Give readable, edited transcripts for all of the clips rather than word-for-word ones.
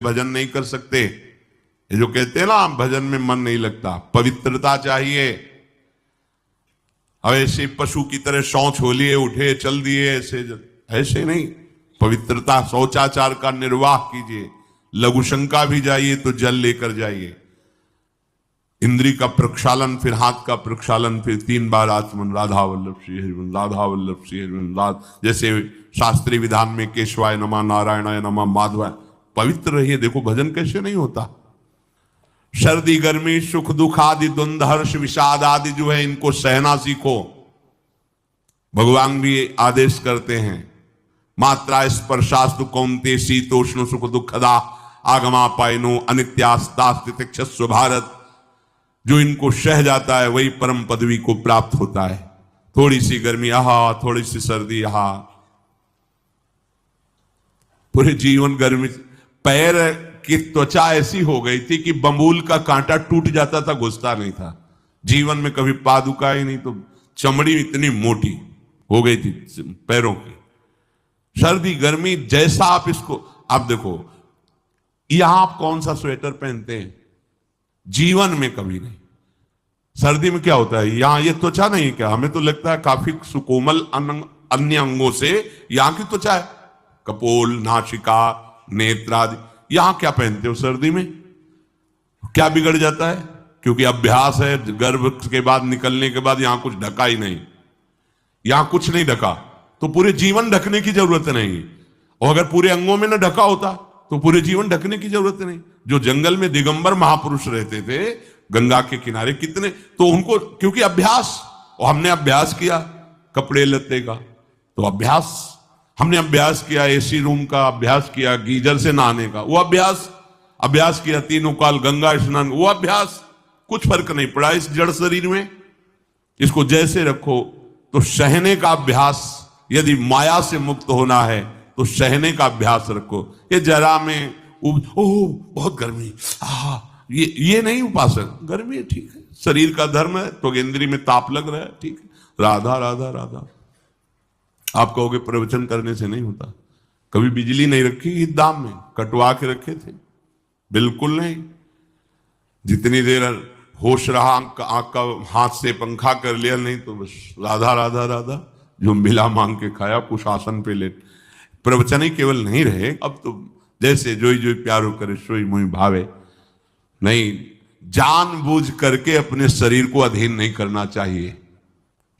भजन नहीं कर सकते। ये जो कहते हैं ना भजन में मन नहीं लगता, पवित्रता चाहिए। अब ऐसे पशु की तरह शौच हो लिए उठे चल दिए ऐसे नहीं। पवित्रता शौचाचार का निर्वाह कीजिए। लघुशंका भी जाइए तो जल लेकर जाइए। इंद्री का प्रक्षालन, फिर हाथ का प्रक्षालन, फिर 3 बार आचमन, राधा वल्लभ श्री हरिवंश, राधा वल्लभ श्री हरिवंश। जैसे शास्त्रीय विधान में केशवाय नमः, नारायणाय नमः, माधवाय। पवित्र रहिए। देखो भजन कैसे नहीं होता। सर्दी गर्मी सुख दुख आदि द्वंद्व हर्ष विषाद आदि जो है इनको सहना सीखो। भगवान भी आदेश करते हैं, मात्रा स्पर्शास्तु कौन्ते शीतोष्ण सुख दुखदा आगमा पायनो अनित्यास्तास्तितिक्षस्व भारत। जो इनको सह जाता है वही परम पदवी को प्राप्त होता है। थोड़ी सी गर्मी आहा, थोड़ी सी सर्दी आहा, पूरे जीवन गर्मी। पैर की त्वचा ऐसी हो गई थी कि बंबूल का कांटा टूट जाता था, घुसता नहीं था। जीवन में कभी पादुका ही नहीं, तो चमड़ी इतनी मोटी हो गई थी पैरों की। सर्दी गर्मी जैसा आप इसको, आप देखो यहां आप कौन सा स्वेटर पहनते हैं, जीवन में कभी नहीं। सर्दी में क्या होता है, यहां ये त्वचा नहीं क्या, हमें तो लगता है काफी सुकोमल अन्य अंगों से यहां की त्वचा है, कपोल, नासिका, नेत्र आदि। यहां क्या पहनते हो सर्दी में, क्या बिगड़ जाता है? क्योंकि अभ्यास है, गर्भ के बाद निकलने के बाद यहां कुछ ढका ही नहीं, यहां कुछ नहीं ढका, तो पूरे जीवन ढकने की जरूरत नहीं। और अगर पूरे अंगों में न ढका होता तो पूरे जीवन ढकने की जरूरत नहीं। जो जंगल में दिगंबर महापुरुष रहते थे गंगा के किनारे कितने, तो उनको क्योंकि अभ्यास, और हमने अभ्यास किया कपड़े लत्ते का, तो अभ्यास हमने अभ्यास किया, एसी रूम का अभ्यास किया, गीजर से नहाने का वो अभ्यास किया, 3 काल गंगा स्नान वो अभ्यास। कुछ फर्क नहीं पड़ा इस जड़ शरीर में। इसको जैसे रखो। तो सहने का अभ्यास, यदि माया से मुक्त होना है तो सहने का अभ्यास रखो। ये जरा में ओह बहुत गर्मी, ये नहीं उपासक। गर्मी ठीक है, शरीर का धर्म है, तो इंद्री में ताप लग रहा है, ठीक है, राधा राधा राधा। आप कहोगे प्रवचन करने से नहीं होता। कभी बिजली नहीं रखी ईद दाम में, कटवा के रखे थे? बिल्कुल नहीं। जितनी देर होश रहा आंख का हाथ से पंखा कर लिया, नहीं तो बस राधा राधा राधा। जो मिला मांग के खाया, कुछ आसन पे लेट। प्रवचन ही केवल नहीं रहे, अब तो जैसे जोई जोई प्यारो करे सोई मोहि भावे। नहीं, जानबूझ करके अपने शरीर को अधीन नहीं करना चाहिए।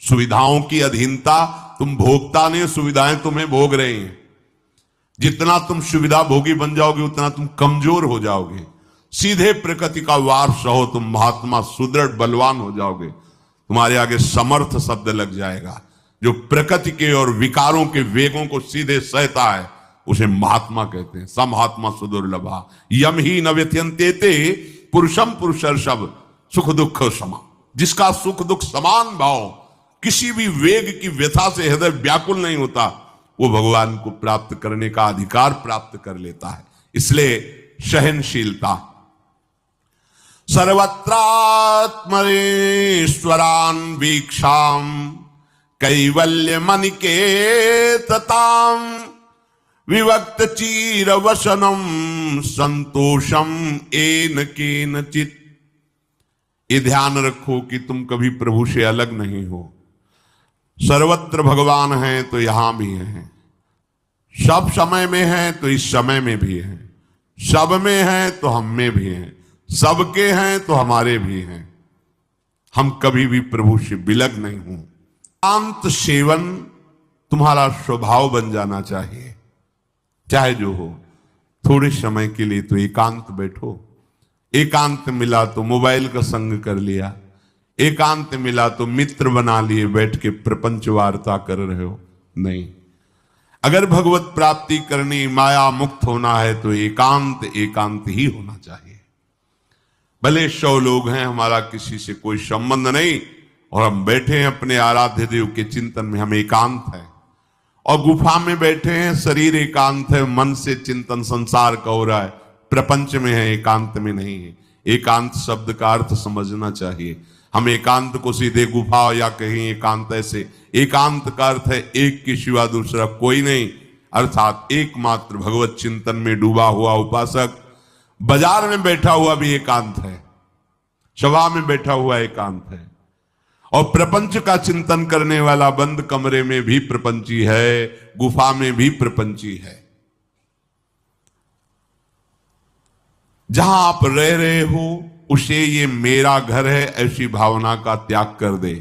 सुविधाओं की अधीनता, तुम भोगता नहीं, सुविधाएं तुम्हें भोग रही हैं। जितना तुम सुविधा भोगी बन जाओगे उतना तुम कमजोर हो जाओगे। सीधे प्रकृति का वार सहो, तुम महात्मा सुदृढ़ बलवान हो जाओगे। तुम्हारे आगे समर्थ शब्द लग जाएगा। जो प्रकृति के और विकारों के वेगों को सीधे सहता है उसे महात्मा कहते हैं। समहात्मा सुदुर्लभा यम ही न व्यत्यंतेते पुरुषम पुरुषर्षभ सुख दुख समा। जिसका सुख दुख समान भाव, किसी भी वेग की व्यथा से हृदय व्याकुल नहीं होता, वो भगवान को प्राप्त करने का अधिकार प्राप्त कर लेता है। इसलिए सहनशीलता। सर्वत्रात्मरेश्वरान वीक्षाम कैवल्य मनिकेतताम विवक्त चीर वसनम संतोषम एन केनचित। ये ध्यान रखो कि तुम कभी प्रभु से अलग नहीं हो। सर्वत्र भगवान है तो यहां भी है, सब समय में है तो इस समय में भी है, सब में है तो हम में भी है, सबके हैं तो हमारे भी हैं। हम कभी भी प्रभु से विलग नहीं हूं। एकांत सेवन तुम्हारा स्वभाव बन जाना चाहिए। चाहे जो हो, थोड़े समय के लिए तो एकांत बैठो। एकांत मिला तो मोबाइल का संग कर लिया, एकांत मिला तो मित्र बना लिए, बैठ के प्रपंच वार्ता कर रहे हो। नहीं, अगर भगवत प्राप्ति करनी, माया मुक्त होना है तो एकांत एकांत ही होना चाहिए। भले 100 लोग हैं, हमारा किसी से कोई संबंध नहीं, और हम बैठे हैं अपने आराध्य देव के चिंतन में, हम एकांत हैं। और गुफा में बैठे हैं, शरीर एकांत है, मन से चिंतन संसार का हो रहा है, प्रपंच में है, एकांत में नहीं है। एकांत शब्द का अर्थ समझना चाहिए। हम एकांत को सीधे गुफा या कहीं एकांत, ऐसे एकांत का अर्थ है एक के सिवा दूसरा कोई नहीं, अर्थात एकमात्र भगवत चिंतन में डूबा हुआ उपासक बाजार में बैठा हुआ भी एकांत है, सभा में बैठा हुआ एकांत है, और प्रपंच का चिंतन करने वाला बंद कमरे में भी प्रपंची है, गुफा में भी प्रपंची है। जहां आप रह रहे हो उसे ये मेरा घर है ऐसी भावना का त्याग कर दे।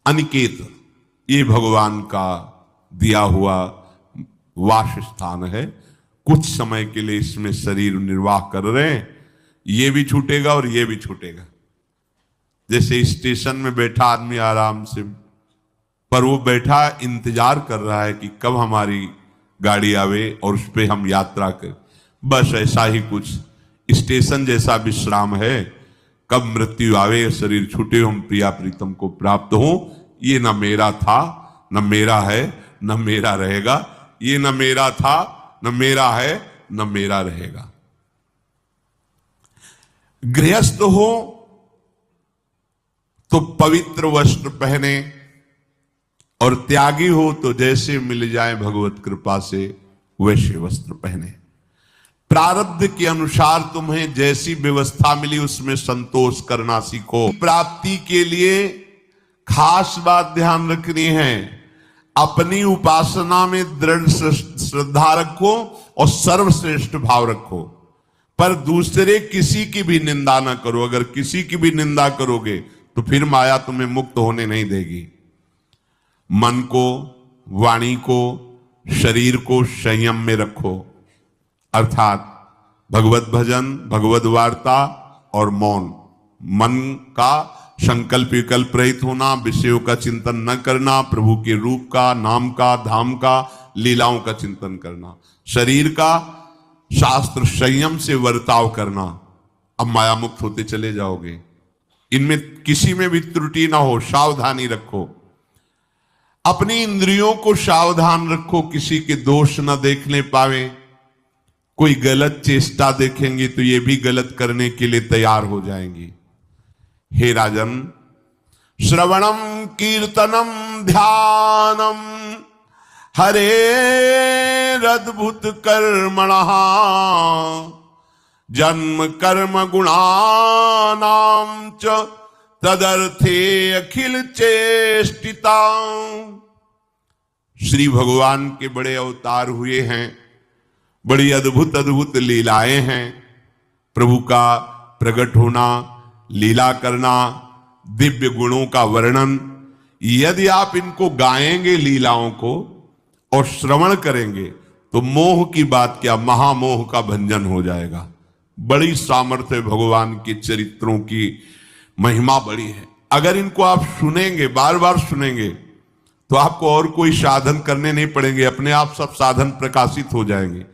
अनिकेत ये भगवान का दिया हुआ वास स्थान है, कुछ समय के लिए इसमें शरीर निर्वाह कर रहे हैं, ये भी छूटेगा और ये भी छूटेगा। जैसे स्टेशन में बैठा आदमी आराम से, पर वो बैठा इंतजार कर रहा है कि कब हमारी गाड़ी आवे और उस पर हम यात्रा करें। बस ऐसा ही कुछ स्टेशन जैसा विश्राम है, कब मृत्यु आवे, शरीर छूटे, हम प्रिया प्रीतम को प्राप्त हो। ये न मेरा था, न मेरा है, न मेरा रहेगा। ये न मेरा था, न मेरा है, न मेरा रहेगा। गृहस्थ हो तो पवित्र वस्त्र पहने, और त्यागी हो तो जैसे मिल जाए भगवत कृपा से वैसे वस्त्र पहने। प्रारब्ध के अनुसार तुम्हें जैसी व्यवस्था मिली उसमें संतोष करना सीखो। प्राप्ति के लिए खास बात ध्यान रखनी है, अपनी उपासना में दृढ़ श्रद्धा रखो और सर्वश्रेष्ठ भाव रखो, पर दूसरे किसी की भी निंदा ना करो। अगर किसी की भी निंदा करोगे तो फिर माया तुम्हें मुक्त होने नहीं देगी। मन को, वाणी को, शरीर को संयम में रखो, अर्थात भगवत भजन, भगवत वार्ता और मौन। मन का संकल्प विकल्प रहित होना, विषयों का चिंतन न करना, प्रभु के रूप का, नाम का, धाम का, लीलाओं का चिंतन करना। शरीर का शास्त्र संयम से वर्ताव करना। अब माया मुक्त होते चले जाओगे। इनमें किसी में भी त्रुटि ना हो, सावधानी रखो। अपनी इंद्रियों को सावधान रखो, किसी के दोष न देखने पावे। कोई गलत चेष्टा देखेंगे तो ये भी गलत करने के लिए तैयार हो जाएंगी। हे राजन, श्रवणम कीर्तनम ध्यानम हरेरद्भुत कर्मणः जन्म कर्म गुणानां च तदर्थे अखिल चेष्टिता। श्री भगवान के बड़े अवतार हुए हैं, बड़ी अद्भुत अद्भुत लीलाएं हैं। प्रभु का प्रकट होना, लीला करना, दिव्य गुणों का वर्णन। यदि आप इनको गाएंगे लीलाओं को और श्रवण करेंगे तो मोह की बात क्या, महामोह का भंजन हो जाएगा। बड़ी सामर्थ्य भगवान के चरित्रों की, महिमा बड़ी है। अगर इनको आप सुनेंगे, बार बार सुनेंगे, तो आपको और कोई साधन करने नहीं पड़ेंगे, अपने आप सब साधन प्रकाशित हो जाएंगे।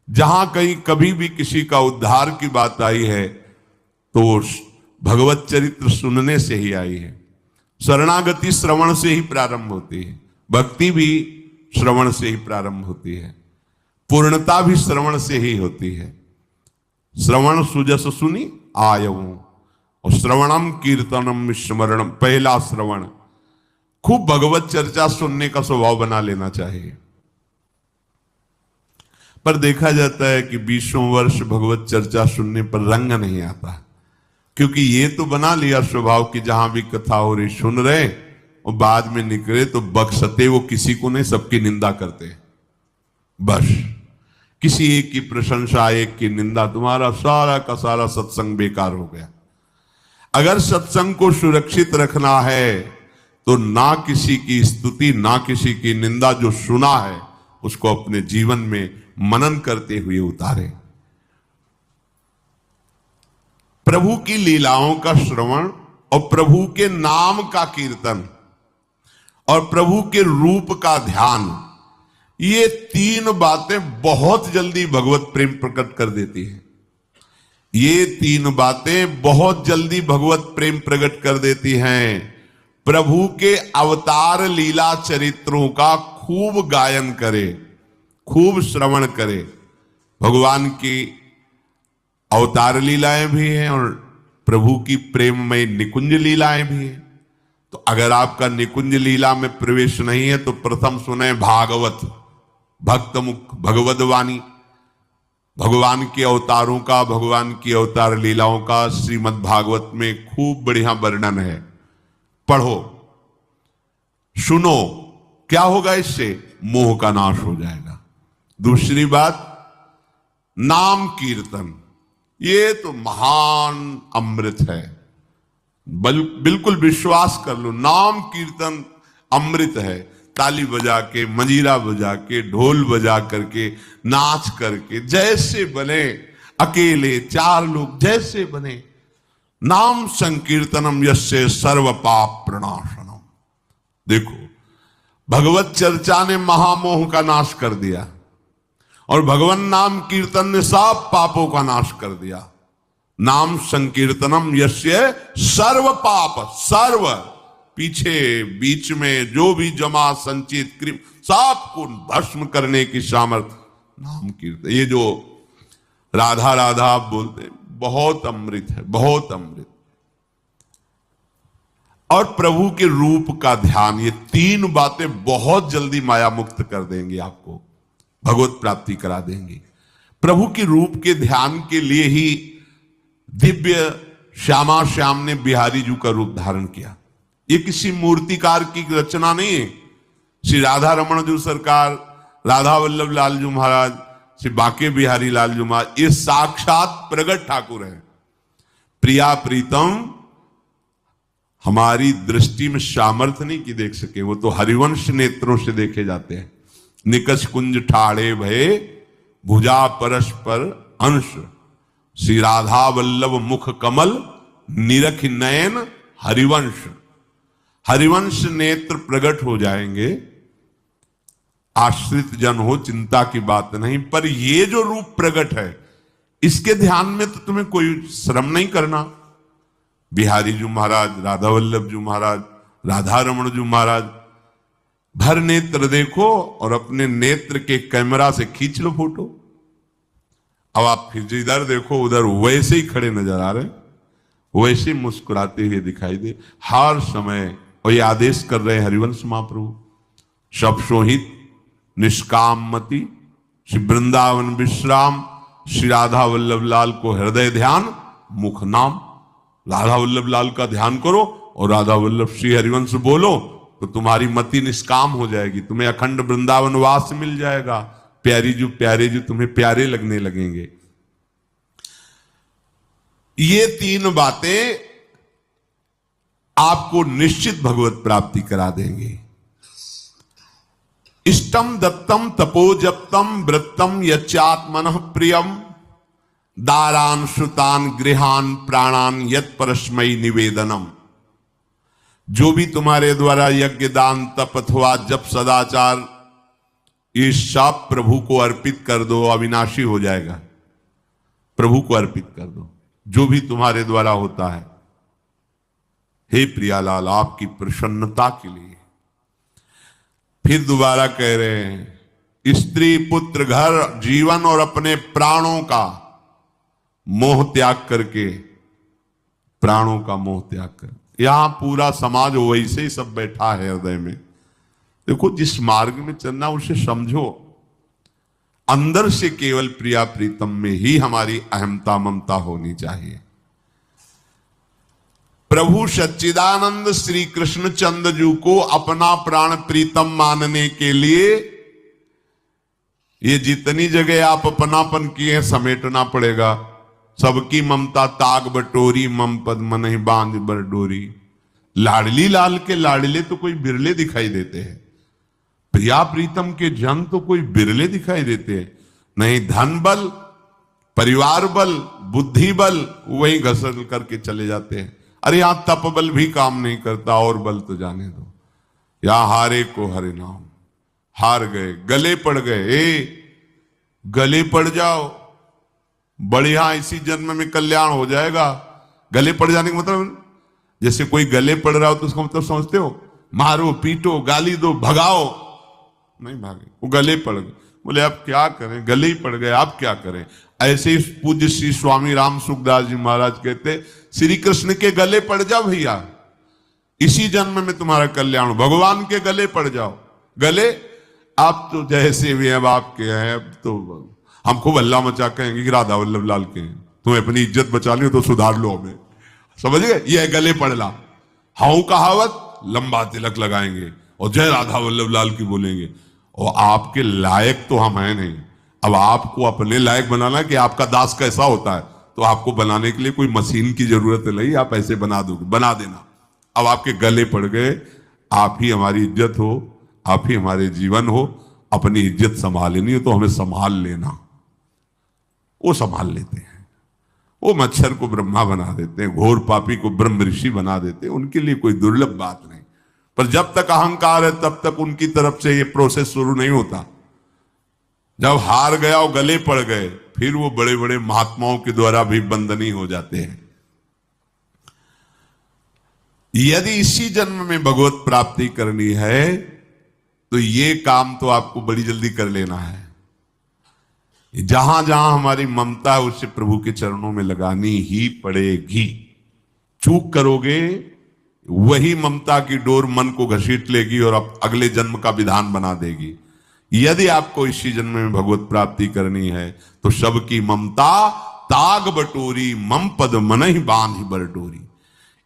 जहां कहीं कभी भी किसी का उद्धार की बात आई है तो भगवत चरित्र सुनने से ही आई है। शरणागति श्रवण से ही प्रारंभ होती है, भक्ति भी श्रवण से ही प्रारंभ होती है, पूर्णता भी श्रवण से ही होती है। श्रवण सुजस सुनी आयऊ, और श्रवणम कीर्तनम स्मरणम। पहला श्रवण, खूब भगवत चर्चा सुनने का स्वभाव बना लेना चाहिए। पर देखा जाता है कि 20 वर्ष भगवत चर्चा सुनने पर रंग नहीं आता, क्योंकि ये तो बना लिया स्वभाव कि जहां भी कथा हो रही सुन रहे, और बाद में निकले तो बख्शते वो किसी को नहीं, सबकी निंदा करते। बस किसी एक की प्रशंसा, एक की निंदा, तुम्हारा सारा का सारा सत्संग बेकार हो गया। अगर सत्संग को सुरक्षित रखना है तो ना किसी की स्तुति, ना किसी की निंदा, जो सुना है उसको अपने जीवन में मनन करते हुए उतारे। प्रभु की लीलाओं का श्रवण और प्रभु के नाम का कीर्तन और प्रभु के रूप का ध्यान, ये तीन बातें बहुत जल्दी भगवत प्रेम प्रकट कर देती हैं। ये तीन बातें बहुत जल्दी भगवत प्रेम प्रकट कर देती हैं। प्रभु के अवतार लीला चरित्रों का खूब गायन करे, खूब श्रवण करे। भगवान की अवतार लीलाएं भी हैं और प्रभु की प्रेममय निकुंज लीलाएं भी हैं। तो अगर आपका निकुंज लीला में प्रवेश नहीं है तो प्रथम सुने भागवत, भक्त मुख भगवत वाणी। भगवान के अवतारों का, भगवान की अवतार लीलाओं का श्रीमद् भागवत में खूब बढ़िया वर्णन है। पढ़ो, सुनो, क्या होगा इससे? मोह का नाश हो जाएगा। दूसरी बात, नाम कीर्तन, ये तो महान अमृत है। बिल्कुल विश्वास कर लो, नाम कीर्तन अमृत है। ताली बजा के, मंजीरा बजा के, ढोल बजा करके, नाच करके, जैसे बने, अकेले, चार लोग, जैसे बने, नाम संकीर्तनम यस्य सर्व पाप प्रणाशनम। देखो, भगवत चर्चा ने महामोह का नाश कर दिया और भगवान नाम कीर्तन ने सब पापों का नाश कर दिया। नाम संकीर्तनम यस्य सर्व पाप, सर्व, पीछे बीच में जो भी जमा संचित कृप, सबको भस्म करने की सामर्थ्य नाम कीर्तन। ये जो राधा राधा आप बोलते, बहुत अमृत है, बहुत अमृत। और प्रभु के रूप का ध्यान, ये तीन बातें बहुत जल्दी माया मुक्त कर देंगी, आपको भगवत प्राप्ति करा देंगी। प्रभु के रूप के ध्यान के लिए ही दिव्य श्यामा श्याम ने बिहारी जी का रूप धारण किया। ये किसी मूर्तिकार की रचना नहीं है। श्री राधा रमण जी सरकार, राधा वल्लभ लाल जी महाराज, श्री बाके बिहारी लाल जी महाराज, ये साक्षात प्रगट ठाकुर है। प्रिया प्रीतम हमारी दृष्टि में सामर्थ्य नहीं कि देख सके, वो तो हरिवंश नेत्रों से देखे जाते हैं। निकष कुंज ठाड़े भये भुजा परस्पर अंश, श्री राधा वल्लभ मुख कमल निरख नयन हरिवंश। हरिवंश नेत्र प्रकट हो जाएंगे, आश्रित जन हो, चिंता की बात नहीं। पर ये जो रूप प्रकट है, इसके ध्यान में तो तुम्हें कोई श्रम नहीं करना। बिहारी जी महाराज, राधा वल्लभ जी महाराज, राधा रमण जी महाराज, भर नेत्र देखो और अपने नेत्र के कैमरा से खींच लो फोटो। अब आप फिर इधर देखो, उधर वैसे ही खड़े नजर आ रहे, वैसे मुस्कुराते हुए दिखाई दे हर समय। और ये आदेश कर रहे हैं हरिवंश महाप्रभु, सब सोहित निष्काम मति, श्री वृंदावन विश्राम, श्री राधा वल्लभ लाल को हृदय ध्यान, मुख नाम। राधा वल्लभ लाल का ध्यान करो और राधा वल्लभ श्री हरिवंश बोलो, तो तुम्हारी मति निष्काम हो जाएगी, तुम्हें अखंड वृंदावन वास मिल जाएगा। प्यारे जो तुम्हें प्यारे लगने लगेंगे। ये तीन बातें आपको निश्चित भगवत प्राप्ति करा देंगे। इष्टम दत्तम तपोजप्तम वृत्तम यच्चात्मनः प्रियम, दारान श्रुतान गृहान प्राणान यत् परस्मै निवेदनम। जो भी तुम्हारे द्वारा यज्ञ दान तप अथवा जप सदाचार, ये सब प्रभु को अर्पित कर दो, अविनाशी हो जाएगा। प्रभु को अर्पित कर दो जो भी तुम्हारे द्वारा होता है। हे प्रियालाल, आपकी प्रसन्नता के लिए। फिर दोबारा कह रहे हैं, स्त्री पुत्र घर जीवन और अपने प्राणों का मोह त्याग करके, प्राणों का मोह त्याग कर। यहां पूरा समाज वैसे ही सब बैठा है हृदय में। देखो, जिस मार्ग में चलना उसे समझो। अंदर से केवल प्रिया प्रीतम में ही हमारी अहमता ममता होनी चाहिए। प्रभु सच्चिदानंद श्री कृष्ण चंद्र जी को अपना प्राण प्रीतम मानने के लिए ये जितनी जगह आप अपनापन किए समेटना पड़ेगा। सबकी ममता ताग बटोरी, मम पद मन ही बांध बर डोरी। लाडली लाल के लाडले तो कोई बिरले दिखाई देते हैं, प्रिया प्रीतम के जन तो कोई बिरले दिखाई देते हैं। नहीं, धन बल, परिवार बल, बुद्धि बल, वही घसर करके चले जाते हैं। अरे यहां तप बल भी काम नहीं करता, और बल तो जाने दो। यहां हारे को हरे नाम, हार गए, गले पड़ गए। गले पड़ जाओ, बढ़िया, इसी जन्म में कल्याण हो जाएगा। गले पड़ जाने का मतलब, जैसे कोई गले पड़ रहा हो तो उसका मतलब समझते हो? मारो, पीटो, गाली दो, भगाओ। नहीं भागे, वो गले पड़ गए। बोले अब क्या करें, गले ही पड़ गए, आप क्या करें। ऐसे ही पूज्य श्री स्वामी राम सुखदास जी महाराज कहते, श्री कृष्ण के गले पड़ जाओ भैया, इसी जन्म में तुम्हारा कल्याण हो। भगवान के गले पड़ जाओ। गले आप तो जैसे भी अब आपके हैं, अब तो हम खूब हल्ला मचा कहेंगे कि राधा वल्लभ लाल के हैं, तुम्हें अपनी इज्जत बचा ली तो सुधार लो हमें, समझ गए? ये गले पड़ला। हाउ कहावत, लंबा तिलक लगाएंगे और जय राधा वल्लभ लाल की बोलेंगे, और आपके लायक तो हम हैं नहीं। अब आपको अपने लायक बनाना कि आपका दास कैसा होता है, तो आपको बनाने के लिए कोई मशीन की जरूरत नहीं, आप ऐसे बना दोगे, बना देना। अब आपके गले पड़ गए, आप ही हमारी इज्जत हो, आप ही हमारे जीवन हो, अपनी इज्जत संभालनी हो तो हमें संभाल लेना। वो संभाल लेते हैं, वो मच्छर को ब्रह्मा बना देते हैं, घोर पापी को ब्रह्म ऋषि बना देते हैं, उनके लिए कोई दुर्लभ बात नहीं। पर जब तक अहंकार है तब तक उनकी तरफ से ये प्रोसेस शुरू नहीं होता। जब हार गया और गले पड़ गए, फिर वो बड़े बड़े महात्माओं के द्वारा भी बंदनी हो जाते हैं। यदि इसी जन्म में भगवत प्राप्ति करनी है तो ये काम तो आपको बड़ी जल्दी कर लेना है। जहां जहां हमारी ममता है उसे प्रभु के चरणों में लगानी ही पड़ेगी। चूक करोगे, वही ममता की डोर मन को घसीट लेगी और अब अगले जन्म का विधान बना देगी। यदि आपको इसी जन्म में भगवत प्राप्ति करनी है तो सबकी ममता ताग बटोरी, मम पद मन ही बांध बर डोरी।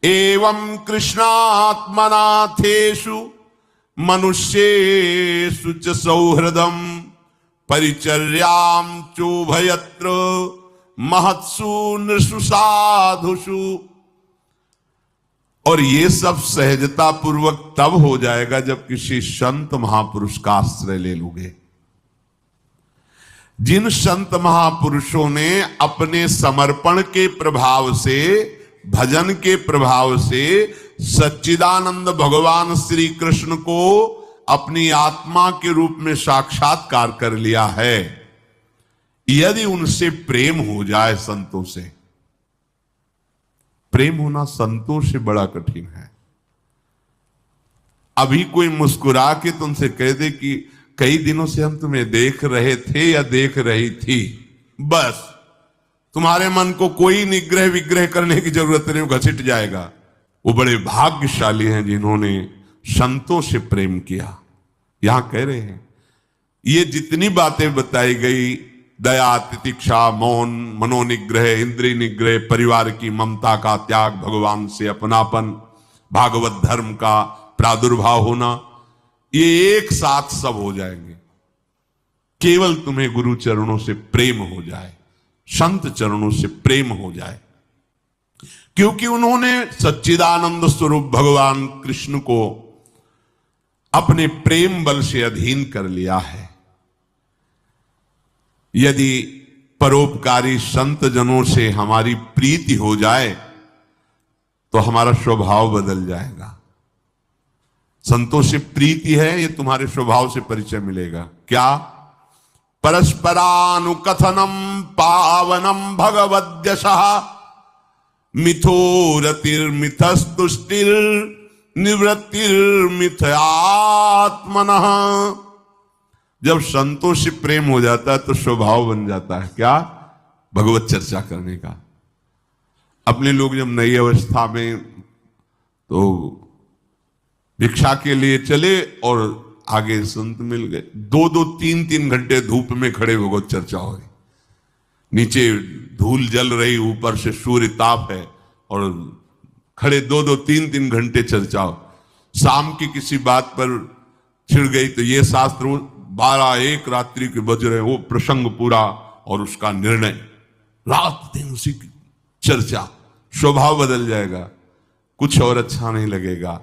एवं कृष्णात्मनाथेषु मनुष्येषु च सौहृदम परिचर्यां चोभयत्र महत्सु नृषु साधुषु। और ये सब सहजता पूर्वक तब हो जाएगा जब किसी संत महापुरुष का आश्रय ले लोगे। जिन संत महापुरुषों ने अपने समर्पण के प्रभाव से, भजन के प्रभाव से सच्चिदानंद भगवान श्री कृष्ण को अपनी आत्मा के रूप में साक्षात्कार कर लिया है, यदि उनसे प्रेम हो जाए, संतों से प्रेम होना संतों से बड़ा कठिन है। अभी कोई मुस्कुरा के तुमसे कह दे कि कई दिनों से हम तुम्हें देख रहे थे या देख रही थी, बस तुम्हारे मन को कोई निग्रह विग्रह करने की जरूरत नहीं, घसीट जाएगा। वो बड़े भाग्यशाली हैं जिन्होंने संतों से प्रेम किया। यहां कह रहे हैं ये जितनी बातें बताई गई, दया, तितिक्षा, मौन, मनोनिग्रह, इंद्रिय निग्रह, परिवार की ममता का त्याग, भगवान से अपनापन, भागवत धर्म का प्रादुर्भाव होना, ये एक साथ सब हो जाएंगे केवल तुम्हें गुरु चरणों से प्रेम हो जाए, संत चरणों से प्रेम हो जाए। क्योंकि उन्होंने सच्चिदानंद स्वरूप भगवान कृष्ण को अपने प्रेम बल से अधीन कर लिया है। यदि परोपकारी संत जनों से हमारी प्रीति हो जाए तो हमारा स्वभाव बदल जाएगा। संतों से प्रीति है, ये तुम्हारे स्वभाव से परिचय मिलेगा। क्या? परस्परानुकथनम पावनम भगवद्यशः मिथो रतिर्मिथस्तुष्टिर निवृत्तिर्मिथयात्मनः। जब संतों से प्रेम हो जाता है तो स्वभाव बन जाता है क्या? भगवत चर्चा करने का। अपने लोग जब नई अवस्था में तो भिक्षा के लिए चले और आगे संत मिल गए, 2-2, 3-3 घंटे धूप में खड़े भगवत चर्चा हो रही, नीचे धूल जल रही, ऊपर से सूर्य ताप है और खड़े 2-2, 3-3 घंटे चर्चा हो। शाम की किसी बात पर छिड़ गई तो ये शास्त्र 12-1 रात्रि के बज रहे, वो प्रसंग पूरा और उसका निर्णय, रात दिन उसी की चर्चा। स्वभाव बदल जाएगा, कुछ और अच्छा नहीं लगेगा।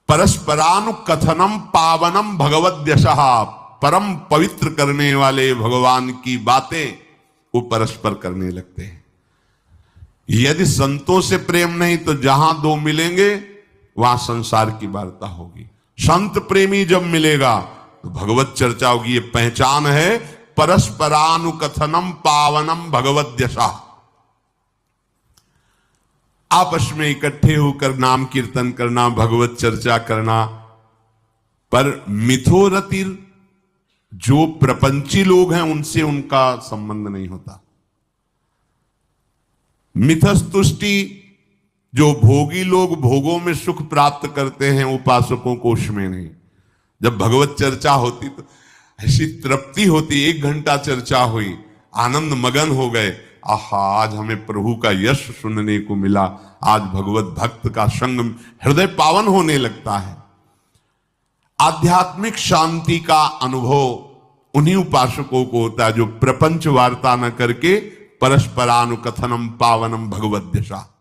परस्परानुकथनम पावनम भगवद्यशः, परम पवित्र करने वाले भगवान की बातें वो परस्पर करने लगते हैं। यदि संतों से प्रेम नहीं तो जहां दो मिलेंगे वहां संसार की वार्ता होगी। संत प्रेमी जब मिलेगा तो भगवत चर्चा होगी। ये पहचान है परस्परानुकथनम पावनम भगवद्यशः। आपस में इकट्ठे होकर नाम कीर्तन करना, भगवत चर्चा करना। पर मिथोरतिर, जो प्रपंची लोग हैं उनसे उनका संबंध नहीं होता। मिथस्तुष्टि, जो भोगी लोग भोगों में सुख प्राप्त करते हैं, उपासकों को उसमें नहीं। जब भगवत चर्चा होती तो ऐसी तृप्ति होती। 1 घंटा चर्चा हुई, आनंद मगन हो गए। आहा, आज हमें प्रभु का यश सुनने को मिला, आज भगवत भक्त का संग, हृदय पावन होने लगता है। आध्यात्मिक शांति का अनुभव उन्हीं उपासकों को होता है जो प्रपंच वार्ता न करके परस्परानुकथनम पावनम भगवद्यशा